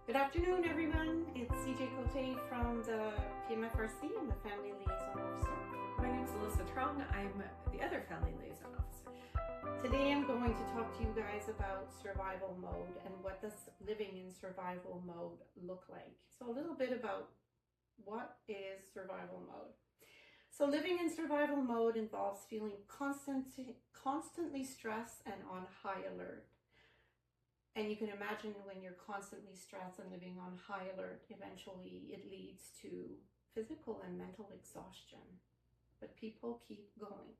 Good afternoon, everyone. It's CJ from the PMFRC. I'm the Family Liaison Officer. My name is Alyssa CJ. I'm the other Family Liaison Officer. Today I'm going to talk to you guys about survival mode and what does living in survival mode look like. So a little bit about what is survival mode. So living in survival mode involves feeling constantly stressed and on high alert. And you can imagine when you're constantly stressed and living on high alert, eventually it leads to physical and mental exhaustion. But people keep going.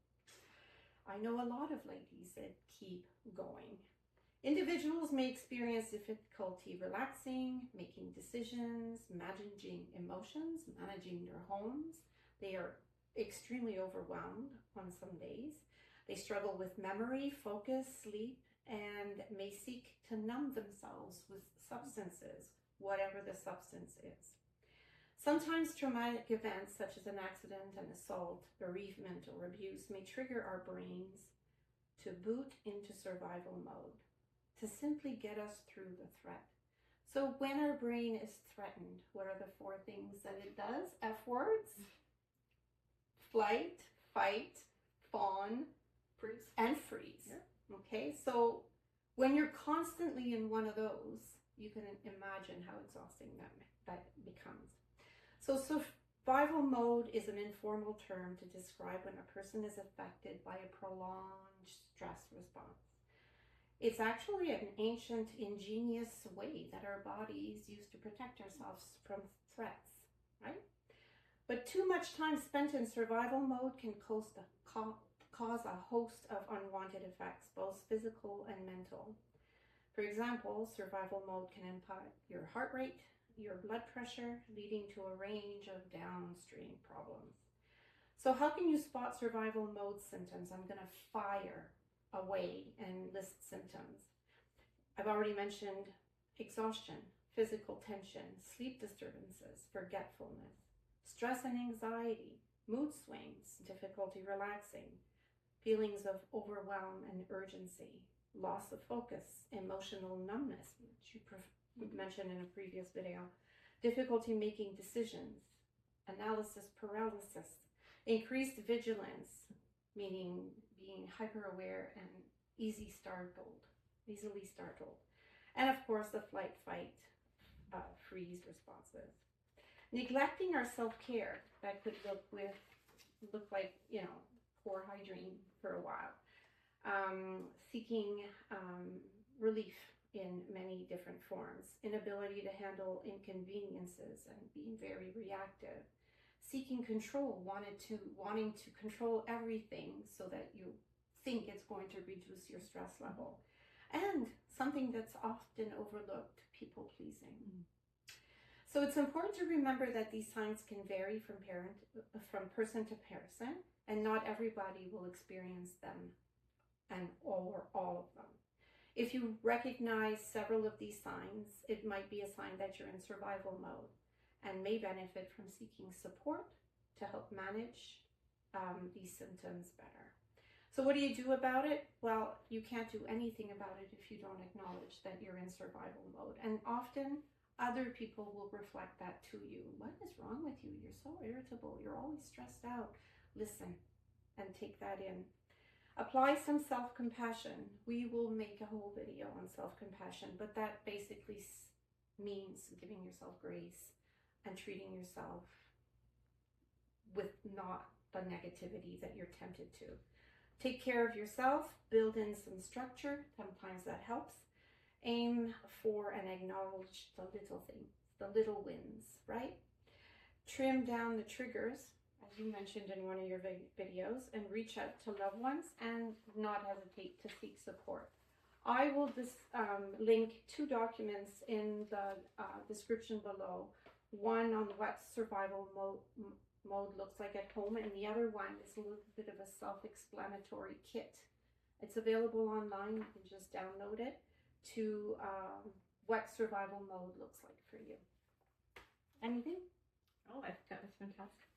I know a lot of ladies that keep going. Individuals may experience difficulty relaxing, making decisions, managing emotions, managing their homes. They are extremely overwhelmed on some days. They struggle with memory, focus, sleep, and may seek to numb themselves with substances, whatever the substance is. Sometimes traumatic events such as an accident, an assault, bereavement, or abuse may trigger our brains to boot into survival mode, to simply get us through the threat. So when our brain is threatened, what are the 4 things that it does? F words: flight, fight, fawn, Freeze. and freeze. Yeah. Okay, so when you're constantly in one of those, you can imagine how exhausting that becomes. So survival mode is an informal term to describe when a person is affected by a prolonged stress response. It's actually an ancient, ingenious way that our bodies use to protect ourselves from threats, right? But too much time spent in survival mode can cause a host of unwanted effects, both physical and mental. For example, survival mode can impact your heart rate, your blood pressure, leading to a range of downstream problems. So how can you spot survival mode symptoms? I'm going to fire away and list symptoms. I've already mentioned exhaustion, physical tension, sleep disturbances, forgetfulness, stress and anxiety, mood swings, difficulty relaxing, feelings of overwhelm and urgency, loss of focus, emotional numbness, which you mentioned in a previous video, difficulty making decisions, analysis paralysis, increased vigilance, meaning being hyper aware and easily startled, and of course the flight, fight, freeze responses. Neglecting our self-care, that could look like, poor hygiene for a while. Seeking relief in many different forms. Inability to handle inconveniences and being very reactive. Seeking control, wanting to control everything so that you think it's going to reduce your stress level. And something that's often overlooked, people pleasing. So it's important to remember that these signs can vary from person to person, and not everybody will experience them or all of them. If you recognize several of these signs, it might be a sign that you're in survival mode and may benefit from seeking support to help manage these symptoms better. So what do you do about it? Well, you can't do anything about it if you don't acknowledge that you're in survival mode. And often other people will reflect that to you. What is wrong with you? You're so irritable. You're always stressed out. Listen and take that in. Apply some self-compassion. We will make a whole video on self-compassion, but that basically means giving yourself grace and treating yourself with not the negativity that you're tempted to. Take care of yourself, build in some structure, sometimes that helps. Aim for and acknowledge the little things, the little wins, right? Trim down the triggers, as you mentioned in one of your videos, and reach out to loved ones and not hesitate to seek support. I will link 2 documents in the description below. One on what survival mode looks like at home, and the other one is a little bit of a self-explanatory kit. It's available online. You can just download it to what survival mode looks like for you. Anything? Oh, I think that was fantastic.